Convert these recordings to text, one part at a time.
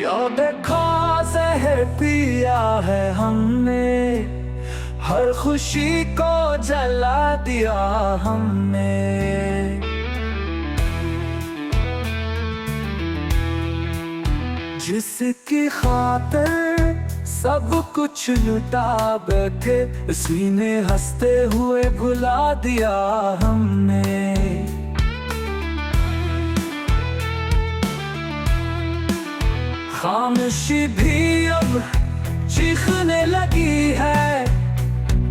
यादें खो जहर पिया है हमने, हर खुशी को जला दिया हमने। जिसकी खातिर सब कुछ लुटा बैठे, सीने हंसते हुए भुला दिया हमने। खामोशी भी अब चीखने लगी है,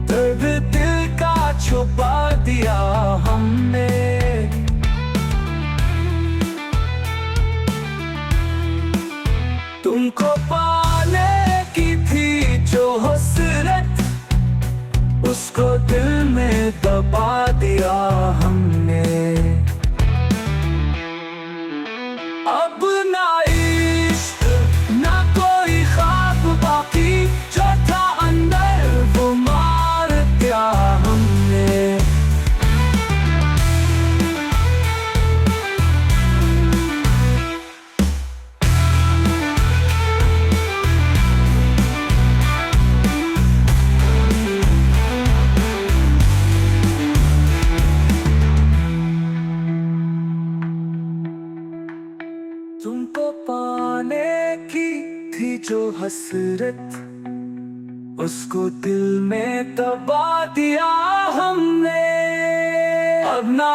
दर्द दिल का छुपा दिया हमने। तुमको पाने की थी जो हसरत, उसको दिल में दबा दिया हमने। अब ना इश्क ना कोई ख्वाब बाकी, जो था अंदर वो मार दिया हमने। तुमको पाने की थी जो हसरत, उसको दिल में दबा दिया हमने। अब ना